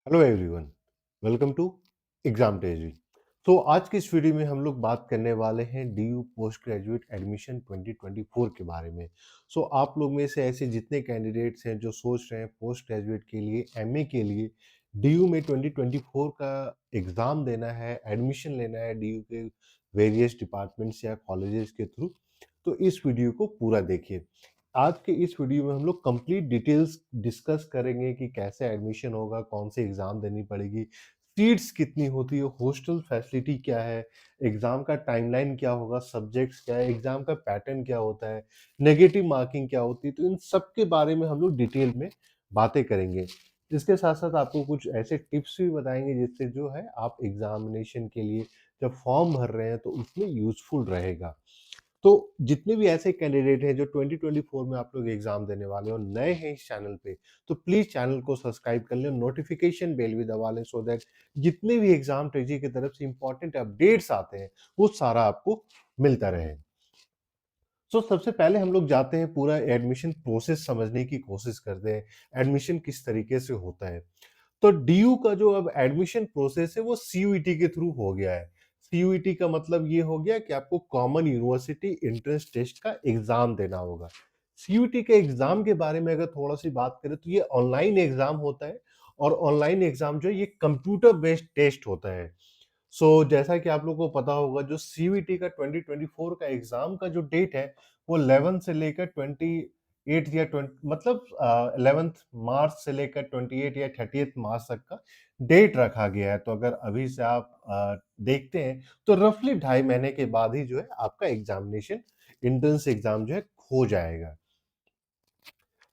Hello everyone, welcome to exam टेजी। आज की इस वीडियो में हम लोग बात करने वाले हैं डीयू पोस्ट ग्रेजुएट एडमिशन 2024 के बारे में। आप लोग में से ऐसे जितने कैंडिडेट्स हैं जो सोच रहे हैं पोस्ट ग्रेजुएट के लिए, एमए के लिए डीयू में 2024 का एग्ज़ाम देना है, एडमिशन लेना है डीयू के वेरियस डिपार्टमेंट्स या कॉलेजेस के थ्रू, तो इस वीडियो को पूरा देखिए। आज के इस वीडियो में हम लोग कंप्लीट डिटेल्स डिस्कस करेंगे कि कैसे एडमिशन होगा, कौन सी एग्ज़ाम देनी पड़ेगी, सीट्स कितनी होती है, हॉस्टल फैसिलिटी क्या है, एग्ज़ाम का टाइमलाइन क्या होगा, सब्जेक्ट्स क्या है, एग्ज़ाम का पैटर्न क्या होता है, नेगेटिव मार्किंग क्या होती है। तो इन सब के बारे में हम लोग डिटेल में बातें करेंगे। इसके साथ-साथ आपको कुछ ऐसे टिप्स भी बताएँगे जिससे जो है आप एग्ज़ामिनेशन के लिए जब फॉर्म भर रहे हैं तो उसमें यूज़फुल रहेगा। तो जितने भी ऐसे कैंडिडेट हैं जो 2024 में आप लोग एग्जाम देने वाले हो, नए हैं इस चैनल पे, तो प्लीज चैनल को सब्सक्राइब कर लें, नोटिफिकेशन बेल भी दबा लें सो दैट जितने भी एग्जाम ट्रेजी की तरफ से इंपॉर्टेंट अपडेट्स आते हैं वो सारा आपको मिलता रहे। सबसे पहले हम लोग जाते हैं, पूरा एडमिशन प्रोसेस समझने की कोशिश करते हैं, एडमिशन किस तरीके से होता है। तो डीयू का जो अब एडमिशन प्रोसेस है वो सीयूईटी के थ्रू हो गया है। सीयूईटी का मतलब ये हो गया कि आपको कॉमन यूनिवर्सिटी एंट्रेंस टेस्ट का एग्जाम देना होगा। सीयूईटी के एग्जाम के बारे में अगर थोड़ा सी बात करें तो ये ऑनलाइन एग्जाम होता है, और ऑनलाइन एग्जाम जो है ये कंप्यूटर बेस्ड टेस्ट होता है। जैसा कि आप लोगों को पता होगा, जो सीयूईटी का 2024 का एग्जाम का जो डेट है वो 11 से लेकर 28 या 20 मतलब 11 मार्च से लेकर 28 या 30 मार्च तक का डेट रखा गया है। तो अगर अभी से आप देखते हैं तो रफली 2.5 महीने के बाद ही जो है आपका एग्जामिनेशन, एंट्रेंस एग्जाम जो है हो जाएगा।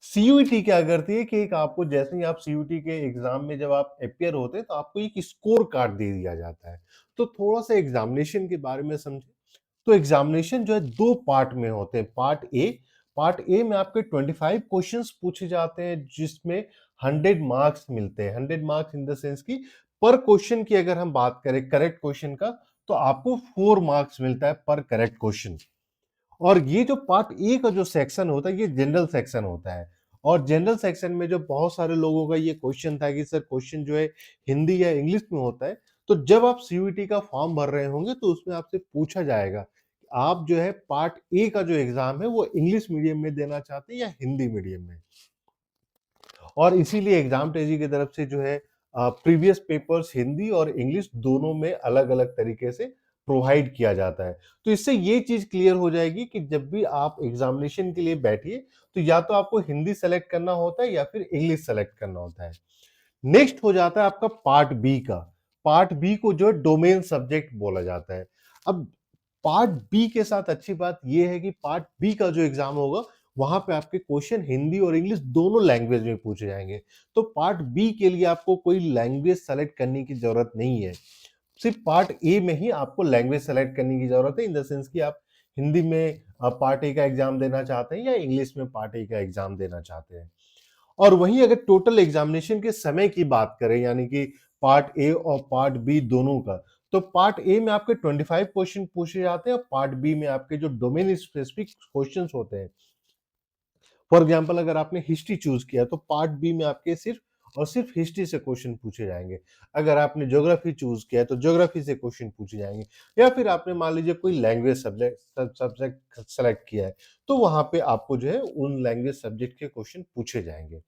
सीयूईटी क्या करती है कि एक आपको, जैसे ही आप सीयूईटी के एग्जाम में जब आप अपियर होते हैं तो आपको एक स्कोर कार्ड दे दिया जाता है। तो थोड़ा सा एग्जामिनेशन के बारे में समझे। तो एग्जामिनेशन जो है दो पार्ट में होते हैं। पार्ट ए में आपके 25 क्वेश्चंस पूछे जाते हैं जिसमें 100 मार्क्स मिलते हैं। 100 मार्क्स इन द सेंस की पर क्वेश्चन की अगर हम बात करें करेक्ट क्वेश्चन का, तो आपको 4 मार्क्स मिलता है पर करेक्ट क्वेश्चन। और ये जो पार्ट ए का जो सेक्शन होता है ये जनरल सेक्शन होता है। और जनरल सेक्शन में जो बहुत सारे लोगों का ये क्वेश्चन था कि सर क्वेश्चन जो है हिंदी या इंग्लिश में होता है, तो जब आप सीयूईटी का फॉर्म भर रहे होंगे तो उसमें आपसे पूछा जाएगा कि आप जो है पार्ट ए का जो एग्जाम है वो इंग्लिश मीडियम में देना चाहते हैं या हिंदी मीडियम में। और इसीलिए एग्जाम टेजी की तरफ से जो है प्रीवियस पेपर्स हिंदी और इंग्लिश दोनों में अलग अलग तरीके से प्रोवाइड किया जाता है। तो इससे ये चीज क्लियर हो जाएगी कि जब भी आप एग्जामिनेशन के लिए बैठिए तो या तो आपको हिंदी सेलेक्ट करना होता है या फिर इंग्लिश सेलेक्ट करना होता है। नेक्स्ट हो जाता है आपका पार्ट बी का। पार्ट बी को जो है डोमेन सब्जेक्ट बोला जाता है। अब पार्ट बी के साथ अच्छी बात यह है कि पार्ट बी का जो एग्जाम होगा वहां पे आपके क्वेश्चन हिंदी और इंग्लिश दोनों लैंग्वेज में पूछे जाएंगे। तो पार्ट बी के लिए आपको कोई लैंग्वेज सेलेक्ट करने की जरूरत नहीं है। सिर्फ पार्ट ए में ही आपको लैंग्वेज सेलेक्ट करने की जरूरत है, इन द सेंस कि आप हिंदी में पार्ट ए का एग्जाम देना चाहते हैं या इंग्लिश में पार्ट ए का एग्जाम देना चाहते हैं। और वहीं अगर टोटल एग्जामिनेशन के समय की बात करें, यानी कि पार्ट ए और पार्ट बी दोनों का, तो पार्ट ए में आपके 25 क्वेश्चन पूछे जाते हैं और पार्ट बी में आपके जो डोमेन स्पेसिफिक क्वेश्चंस होते हैं। फॉर एग्जांपल अगर आपने हिस्ट्री चूज किया तो पार्ट बी में आपके सिर्फ और सिर्फ हिस्ट्री से क्वेश्चन पूछे जाएंगे। अगर आपने ज्योग्राफी चूज किया है तो ज्योग्राफी से क्वेश्चन पूछे जाएंगे। या फिर आपने मान लीजिए कोई लैंग्वेज सब्जेक्ट सेलेक्ट किया है तो वहां पे आपको जो है उन लैंग्वेज सब्जेक्ट के क्वेश्चन पूछे जाएंगे।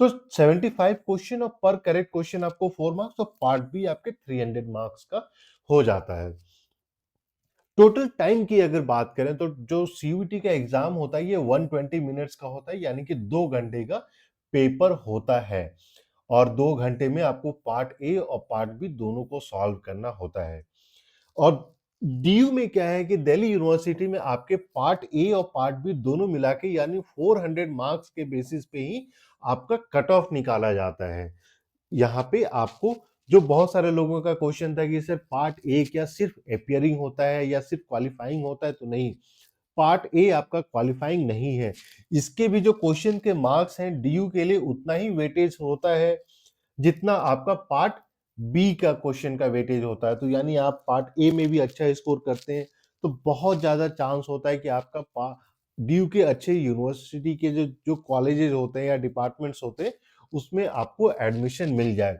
तो 75 क्वेश्चन और पर करेक्ट क्वेश्चन आपको 4 मार्क्स, तो पार्ट बी आपके 300 मार्क्स का हो जाता है। टोटल टाइम की अगर बात करें तो जो सीयूईटी का एग्जाम होता है ये 120 मिनट्स का होता है, यानी कि 2 घंटे का पेपर होता है। और 2 घंटे में आपको पार्ट ए और पार्ट बी दोनों को सॉल्व करना होता है। और डीयू में क्या है कि दिल्ली यूनिवर्सिटी में आपके पार्ट ए और पार्ट बी दोनों मिला के यानी 400 मार्क्स के बेसिस पे ही आपका कट ऑफ निकाला जाता है। यहाँ पे आपको, जो बहुत सारे लोगों का क्वेश्चन था कि सर पार्ट ए क्या सिर्फ अपियरिंग होता है या सिर्फ क्वालिफाइंग होता है, तो नहीं, पार्ट ए आपका क्वालिफाइंग नहीं है। इसके भी जो क्वेश्चन के मार्क्स हैं डीयू के लिए उतना ही वेटेज होता है जितना आपका पार्ट बी का क्वेश्चन का वेटेज होता है। तो यानी आप पार्ट ए में भी अच्छा स्कोर करते हैं तो बहुत ज्यादा चांस होता है कि आपका ड्यू के अच्छे यूनिवर्सिटी के जो जो कॉलेजेस होते हैं या डिपार्टमेंट्स होते हैं उसमें आपको एडमिशन मिल जाए।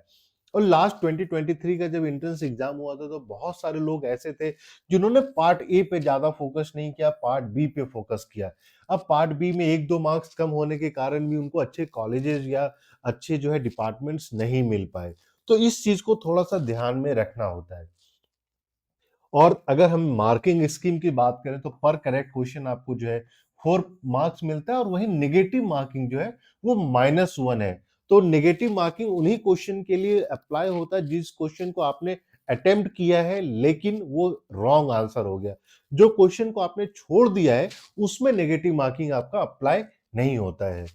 और लास्ट 2023 का जब एंट्रेंस एग्जाम हुआ था तो बहुत सारे लोग ऐसे थे जिन्होंने पार्ट ए पे ज्यादा फोकस नहीं किया, पार्ट बी पे फोकस किया। अब पार्ट बी में 1-2 मार्क्स कम होने के कारण भी उनको अच्छे कॉलेजेस या अच्छे जो है डिपार्टमेंट्स नहीं मिल पाए। तो इस चीज को थोड़ा सा ध्यान में रखना होता है। और अगर हम मार्किंग स्कीम की बात करें तो पर करेक्ट क्वेश्चन आपको जो है 4 मार्क्स मिलता है, और वही नेगेटिव मार्किंग जो है वो -1 है। तो नेगेटिव मार्किंग उन्हीं क्वेश्चन के लिए अप्लाई होता है जिस क्वेश्चन को आपने अटेम्प्ट किया है लेकिन वो रॉन्ग आंसर हो गया। जो क्वेश्चन को आपने छोड़ दिया है उसमें नेगेटिव मार्किंग आपका अप्लाई नहीं होता है।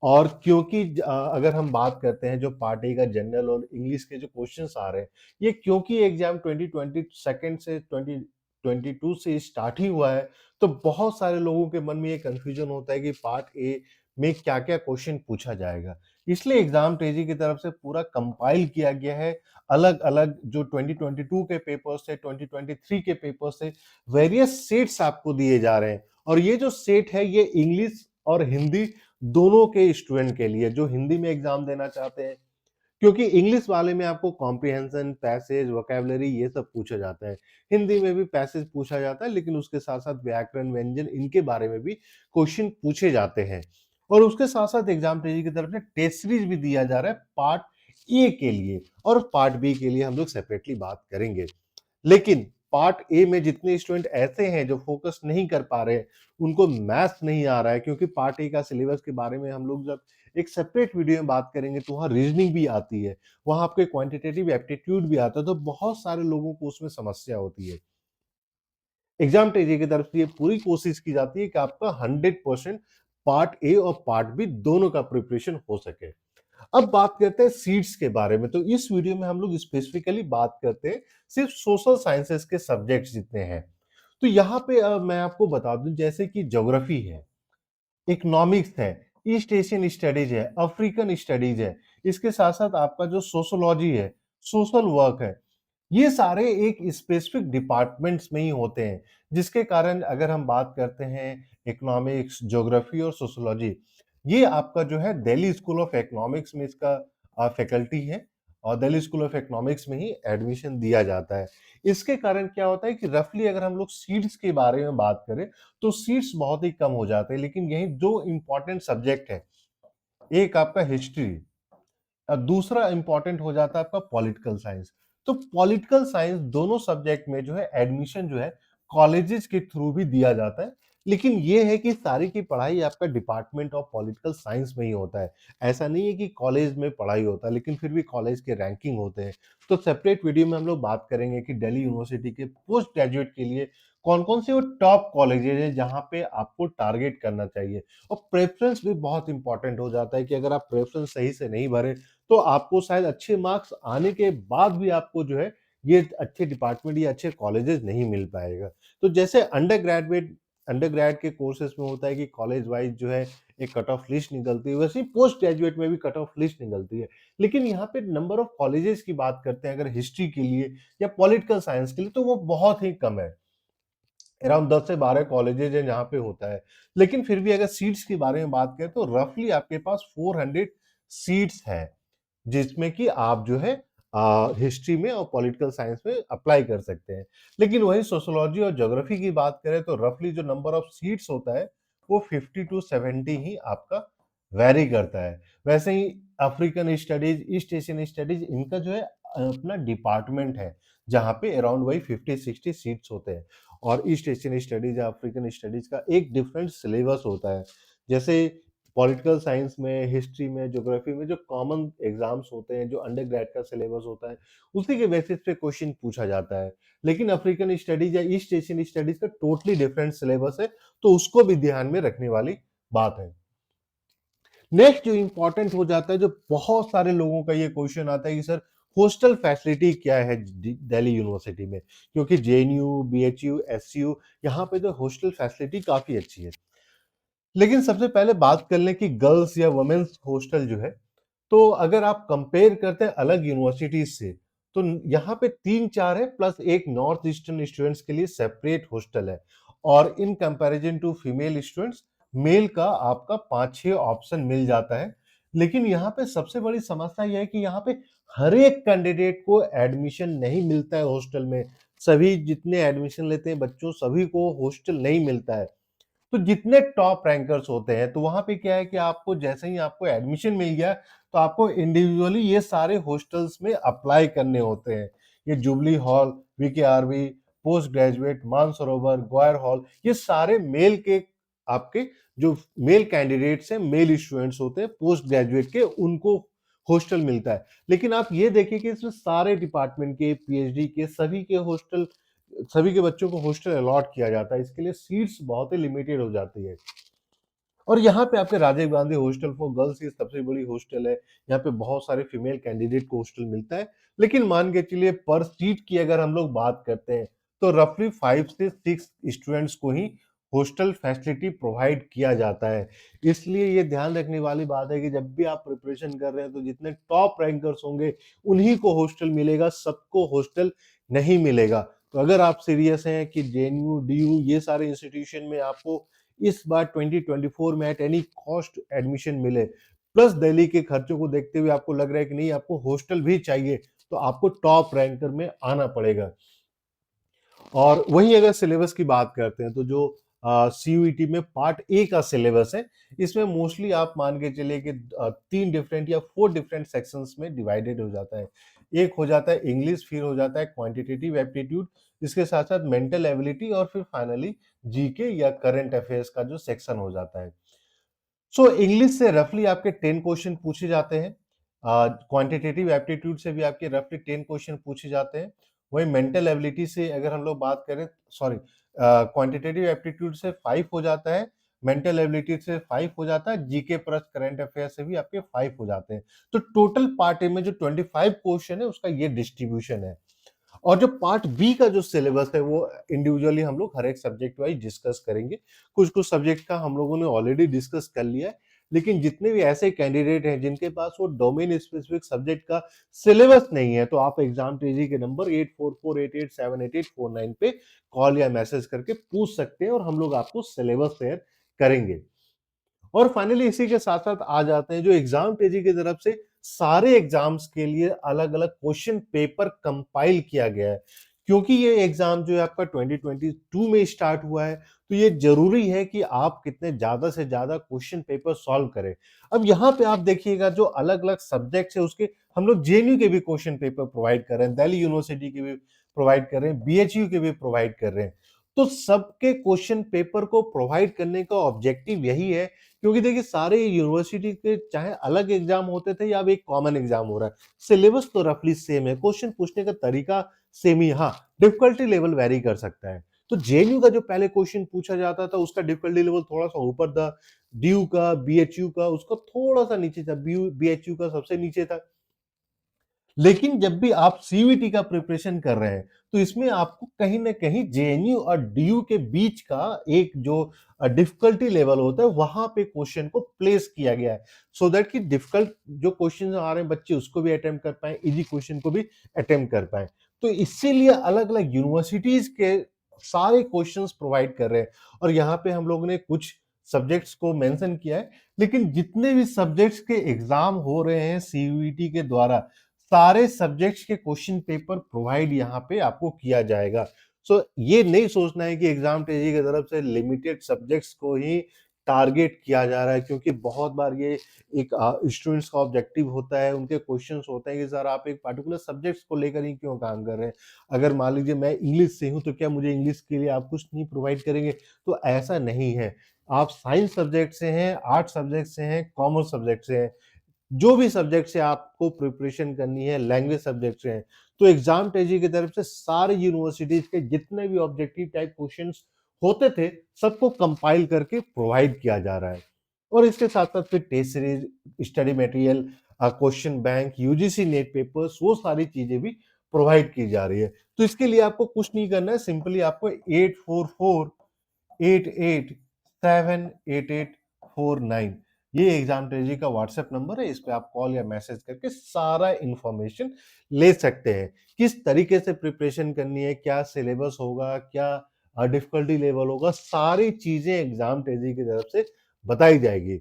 और क्योंकि अगर हम बात करते हैं जो पार्ट ए का जनरल और इंग्लिश के जो क्वेश्चंस आ रहे हैं, ये क्योंकि एग्जाम 2020 सेकंड से 2022 से स्टार्ट ही हुआ है, तो बहुत सारे लोगों के मन में ये कंफ्यूजन होता है कि पार्ट ए में क्या-क्या क्वेश्चन पूछा जाएगा। इसलिए एग्जाम तेजी की तरफ से पूरा कंपाइल किया गया है, अलग-अलग जो 2022 के पेपर्स थे, 2023 के पेपर्स थे, वेरियस सेट्स आपको दिए जा रहे हैं। और ये जो सेट है ये इंग्लिश और हिंदी दोनों के स्टूडेंट के लिए जो हिंदी में एग्जाम देना चाहते हैं, क्योंकि इंग्लिश वाले में आपको कॉम्प्रिहेंशन, पैसेज, वोकैबुलरी ये सब पूछा जाता है। हिंदी में भी पैसेज पूछा जाता है लेकिन उसके साथ-साथ व्याकरण, व्यंजन इनके बारे में भी क्वेश्चन पूछे जाते हैं। और उसके साथ-साथ एग्जाम ट्रेनिंग की तरफ से टेस्ट सीरीज भी दिया जा रहा है पार्ट ए के लिए, और पार्ट बी के लिए हम लोग सेपरेटली बात करेंगे। लेकिन पार्ट ए में जितने स्टूडेंट ऐसे हैं जो फोकस नहीं कर पा रहे हैं, उनको मैथ्स नहीं आ रहा है, क्योंकि पार्ट ए का सिलेबस के बारे में हम लोग जब एक सेपरेट वीडियो में बात करेंगे तो वहाँ रीजनिंग भी आती है, वहाँ आपके क्वांटिटेटिव एप्टीट्यूड भी आता है, तो बहुत सारे लोगों को उसमें समस्या होती है। एग्जाम टेजी की तरफ से ये पूरी कोशिश की जाती है कि आपका 100% पार्ट ए और पार्ट बी दोनों का प्रिपरेशन हो सके। अब बात करते हैं सीट्स के बारे में। तो इस वीडियो में हम लोग स्पेसिफिकली बात करते हैं सिर्फ सोशल साइंसेस के सब्जेक्ट्स जितने हैं। तो यहाँ पे मैं आपको बता दूं जैसे कि ज्योग्राफी है, इकोनॉमिक्स है, ईस्ट एशियन स्टडीज है, अफ्रीकन स्टडीज है, इसके साथ साथ आपका जो सोशोलॉजी है, सोशल वर्क है, ये सारे एक स्पेसिफिक डिपार्टमेंट्स में ही होते हैं, जिसके कारण अगर हम बात करते हैं इकोनॉमिक्स, ज्योग्राफी और सोशियोलॉजी, ये आपका जो है दिल्ली स्कूल ऑफ इकोनॉमिक्स में इसका फैकल्टी है, और दिल्ली स्कूल ऑफ इकोनॉमिक्स में ही एडमिशन दिया जाता है। इसके कारण क्या होता है कि रफली अगर हम लोग सीट्स के बारे में बात करें, तो सीट्स बहुत ही कम हो जाते हैं, लेकिन यही दो इंपॉर्टेंट सब्जेक्ट है, एक आपका हिस्ट्री, दूसरा इंपॉर्टेंट हो जाता है आपका पॉलिटिकल साइंस। तो पॉलिटिकल साइंस दोनों सब्जेक्ट में जो है एडमिशन जो है कॉलेजेस के थ्रू भी दिया जाता है, लेकिन ये है कि सारी की पढ़ाई आपका डिपार्टमेंट ऑफ पॉलिटिकल साइंस में ही होता है। ऐसा नहीं है कि कॉलेज में पढ़ाई होता है, लेकिन फिर भी कॉलेज के रैंकिंग होते हैं। तो सेपरेट वीडियो में हम लोग बात करेंगे कि दिल्ली यूनिवर्सिटी के पोस्ट ग्रेजुएट के लिए कौन-कौन से वो टॉप कॉलेजेस हैं जहाँ पे आपको टारगेट करना चाहिए। और प्रेफ़रेंस भी बहुत इंपॉर्टेंट हो जाता है कि अगर आप प्रेफ़रेंस सही से नहीं भरे, तो आपको शायद अच्छे मार्क्स आने के बाद भी आपको जो है ये अच्छे डिपार्टमेंट या अच्छे कॉलेजेस नहीं मिल पाएगा। तो जैसे अंडर ग्रेड के कोर्सेज में होता है कि कॉलेज वाइज जो है एक कट ऑफ लिस्ट निकलती है, वैसे ही पोस्ट ग्रेजुएट में भी कट ऑफ लिस्ट निकलती है। लेकिन यहाँ पे नंबर ऑफ कॉलेजेस की बात करते हैं अगर हिस्ट्री के लिए या पॉलिटिकल साइंस के लिए, तो वो बहुत ही कम है। अराउंड 10 से 12 कॉलेजेज हैं जहाँ पे होता है। लेकिन फिर भी अगर सीट्स के बारे में बात करें तो रफली आपके पास 400 सीट्स हैं, जिसमें कि आप जो है हिस्ट्री में और पॉलिटिकल साइंस में अप्लाई कर सकते हैं। लेकिन वहीं सोशियोलॉजी और ज्योग्राफी की बात करें तो रफली जो नंबर ऑफ सीट्स होता है वो 50 टू 70 ही आपका वैरी करता है। वैसे ही African studies, East Asian studies, इनका जो है अपना डिपार्टमेंट है, जहाँ पे अराउंड वही 50-60 सीट्स होते हैं। और ईस्ट एशियन स्टडीज या अफ्रीकन स्टडीज का एक डिफरेंट सिलेबस होता है। जैसे पॉलिटिकल साइंस में, हिस्ट्री में, ज्योग्राफी में जो कॉमन एग्जाम्स होते हैं, जो अंडर ग्रेड का सिलेबस होता है, उसी के बेसिस पे क्वेश्चन पूछा जाता है। लेकिन अफ्रीकन स्टडीज या ईस्ट एशियन स्टडीज का टोटली डिफरेंट सिलेबस है, तो उसको भी ध्यान में रखने वाली बात है। नेक्स्ट जो इंपॉर्टेंट हो जाता है, जो बहुत सारे लोगों का ये क्वेश्चन आता है कि सर हॉस्टल फैसिलिटी क्या है दिल्ली यूनिवर्सिटी में, क्योंकि जेएनयू, बीएचयू, एसयू, यहाँ पे जो हॉस्टल फैसिलिटी काफी अच्छी है। लेकिन सबसे पहले बात कर लें कि गर्ल्स या वुमेन्स हॉस्टल जो है, तो अगर आप कंपेयर करते हैं अलग यूनिवर्सिटीज से, तो यहाँ पे 3-4 है, प्लस एक नॉर्थ ईस्टर्न स्टूडेंट्स के लिए सेपरेट हॉस्टल है। और in comparison to female students, male का आपका 5-6 ऑप्शन मिल जाता है। लेकिन यहाँ पे सबसे बड़ी समस्या ये है कि यहाँ पे हर एक कैंडिडेट को एडमिशन नहीं मिलता है हॉस्टल में। सभी जितने एडमिशन लेते हैं बच्चों, सभी को हॉस्टल नहीं मिलता है। तो जितने टॉप रैंकर्स होते हैं, तो वहाँ पे क्या है कि आपको जैसे ही आपको एडमिशन मिल गया, तो आपको इंडिविजुअली ये सारे हॉस्टल्स में अप्लाई करने होते हैं। ये Jubilee Hall, VKRV, post graduate, Mansarovar, Gwyer Hall, ये सारे मेल के आपके जो मेल कैंडिडेट्स हैं, मेल स्टूडेंट्स होते हैं पोस्ट ग्रेजुएट के, उनको हॉस्टल मिलता है। लेकिन आप ये देखिए कि इसमें सारे डिपार्टमेंट के, पीएचडी के, सभी के बच्चों को हॉस्टल अलॉट किया जाता है। इसके लिए सीट्स बहुत ही लिमिटेड हो जाती है। और यहाँ पे आपके Rajiv Gandhi hostel for girls ये सबसे बड़ी हॉस्टल है। यहाँ पे बहुत सारे फीमेल कैंडिडेट को हॉस्टल मिलता है। लेकिन मान के चलिए पर सीट की अगर हम लोग बात करते हैं, तो रफली 5 से 6 स्टूडेंट्स को ही हॉस्टल फैसिलिटी प्रोवाइड किया जाता है। इसलिए ये ध्यान रखने वाली बात है कि जब भी आप प्रिपरेशन कर रहे हैं, तो जितने टॉप रैंकर्स होंगे उन्हीं को हॉस्टल मिलेगा, सबको हॉस्टल नहीं मिलेगा। तो अगर आप सीरियस हैं कि जेएनयू, डीयू ये सारे इंस्टीट्यूशन में आपको इस बार 2024 में एट एनी कॉस्ट एडमिशन मिले, प्लस दिल्ली के खर्चों को देखते हुए आपको लग रहा है कि नहीं आपको हॉस्टल भी चाहिए, तो आपको टॉप रैंकर में आना पड़ेगा। और वहीं अगर सिलेबस की बात करते हैं, तो जो सीयूईटी में पार्ट ए का सिलेबस है, इसमें मोस्टली आप मान के चलिए कि 3 डिफरेंट या 4 डिफरेंट सेक्शंस में डिवाइडेड हो जाता है। एक हो जाता है इंग्लिश, फिर हो जाता है क्वांटिटेटिव एप्टीट्यूड, इसके साथ-साथ मेंटल एबिलिटी, और फिर फाइनली जीके या करंट अफेयर्स का जो सेक्शन हो जाता है। सो इंग्लिश से रफली आपके 10 क्वेश्चन पूछे जाते हैं। क्वांटिटेटिव एप्टीट्यूड से भी आपके रफली 10 क्वेश्चन पूछे जाते हैं। वहीं मेंटल एबिलिटी से अगर हम लोग बात करें, सॉरी, क्वांटिटेटिव एप्टीट्यूड से 5 हो जाता है, मेंटल एबिलिटी से 5 हो जाता है, जीके प्लस करंट अफेयर से भी आपके 5 हो जाते हैं। तो टोटल पार्ट ए में जो 25 क्वेश्चन है उसका ये डिस्ट्रीब्यूशन है। और जो पार्ट बी का जो सिलेबस है वो इंडिविजुअली हम लोग हर एक सब्जेक्ट वाइज डिस्कस करेंगे। कुछ-कुछ सब्जेक्ट का हम लोगों ने ऑलरेडी डिस्कस कर लिया है, लेकिन जितने भी ऐसे कैंडिडेट हैं जिनके पास वो डोमेन स्पेसिफिक सब्जेक्ट का सिलेबस नहीं है, तो आप एग्जाम तेजी के नंबर 8448878849 पे कॉल या मैसेज करके पूछ सकते हैं, और हम लोग आपको सिलेबस शेयर करेंगे। और फाइनली इसी के साथ-साथ आ जाते हैं जो एग्जाम पेजी की तरफ से सारे एग्जाम्स के लिए अलग-अलग क्वेश्चन पेपर कंपाइल किया गया है। क्योंकि ये एग्जाम जो है आपका 2022 में स्टार्ट हुआ है, तो ये ज़रूरी है कि आप कितने ज़्यादा से ज़्यादा क्वेश्चन पेपर सॉल्व करें। अब यहाँ पे आप देखिएगा जो अलग-अलग सब्जेक्ट्स है उसके हम लोग जेएनयू के भी क्वेश्चन पेपर प्रोवाइड कर रहे हैं, दिल्ली यूनिवर्सिटी के भी प्रोवाइड कर रहे हैं, बीएचयू के भी प्रोवाइड कर रहे हैं। तो सबके क्वेश्चन पेपर को प्रोवाइड करने का ऑब्जेक्टिव यही है, क्योंकि देखिए सारे यूनिवर्सिटी के चाहे अलग एग्जाम होते थे या अब एक कॉमन एग्जाम हो रहा है, सिलेबस तो रफली सेम है, क्वेश्चन पूछने का तरीका सेम ही, हाँ डिफिकल्टी लेवल वेरी कर सकता है। तो जेएनयू का जो पहले क्वेश्चन पूछा जाता था उसका डिफिकल्टी लेवल थोड़ा सा ऊपर था, डीयू का, बीएचयू का उसका थोड़ा सा नीचे था, बीएचयू का सबसे नीचे था। लेकिन जब भी आप सीयूईटी का प्रिपरेशन कर रहे हैं, तो इसमें आपको कहीं न कहीं जेएनयू और डीयू के बीच का एक जो डिफिकल्टी लेवल होता है, वहाँ पे क्वेश्चन को प्लेस किया गया है। सो दैट कि डिफिकल्ट जो क्वेश्चन आ रहे हैं बच्चे उसको भी अटेम्प्ट कर पाएँ, ईज़ी क्वेश्चन को भी अटेम्प्ट कर पाएँ। तो इसीलिए अलग-अलग यूनिवर्सिटीज़ के सारे क्वेश्चंस प्रोवाइड कर रहे हैं, और यहाँ पे हम लोगों ने कुछ सब्जेक्ट्स को मेंशन किया है, लेकिन जितने भी सब्जेक्ट्स के एग्ज़ाम हो रहे हैं सीयूईटी के द्वारा, सारे सब्जेक्ट्स के क्वेश्चन पेपर प्रोवाइड यहाँ पे आपको किया जाएगा। सो ये नहीं सोचना है कि एग्जाम तेजी की तरफ से लिमिटेड सब्जेक्ट्स को ही टारगेट किया जा रहा है, क्योंकि बहुत बार ये एक स्टूडेंट्स का ऑब्जेक्टिव होता है, उनके क्वेश्चंस होते हैं कि सर आप एक पर्टिकुलर सब्जेक्ट्स को लेकर ही क्यों काम कर रहे हैं? अगर मान लीजिए मैं इंग्लिश से हूँ, तो क्या मुझे इंग्लिश के लिए आप कुछ नहीं प्रोवाइड करेंगे? तो ऐसा नहीं है। आप साइंस सब्जेक्ट से हैं, आर्ट्स सब्जेक्ट से हैं, कॉमर्स सब्जेक्ट से हैं, जो भी सब्जेक्ट से आपको प्रिपरेशन करनी है, लैंग्वेज सब्जेक्ट से है, तो एग्जाम तेजी की तरफ से सारे यूनिवर्सिटीज के जितने भी ऑब्जेक्टिव टाइप क्वेश्चंस होते थे, सबको कंपाइल करके प्रोवाइड किया जा रहा है। और इसके साथ-साथ फिर test series, study material, question bank, UGC NET papers, वो सारी चीजें भी प्रोवाइड की जा रही है। तो इसके लिए आपको कुछ नहीं करना है, सिंपली आपको 8448878849 ये एग्जाम ट्रेजी का व्हाट्सएप नंबर है। इस पे आप कॉल या मैसेज करके सारा इंफॉर्मेशन ले सकते हैं। किस तरीके से प्रिपरेशन करनी है, क्या सिलेबस होगा, क्या डिफिकल्टी लेवल होगा, सारी चीजें एग्जाम ट्रेजी की तरफ से बताई जाएगी।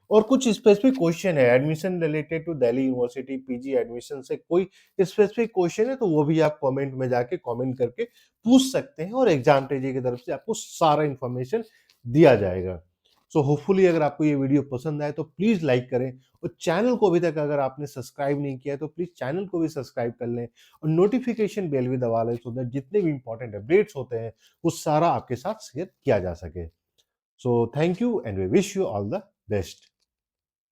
और कुछ स्पेसिफिक क्वेश्चन है admission related to Delhi university PG admission से कोई स्पेसिफिक क्वेश्चन है तो वो भी आप कमेंट में जाके कमेंट करके पूछ सकते हैं और एग्जाम टेजी की तरफ से आपको सारा इंफॉर्मेशन दिया जाएगा। सो होपफुली अगर आपको ये वीडियो पसंद आए तो प्लीज लाइक करें और चैनल को अभी तक अगर आपने सब्सक्राइब नहीं किया है तो प्लीज चैनल को भी सब्सक्राइब कर लें और नोटिफिकेशन बेल भी दबा लें सो दैट जितने भी इंपॉर्टेंट अपडेट्स होते हैं वो सारा आपके साथ शेयर किया जा सके। So thank you and we wish you all the best.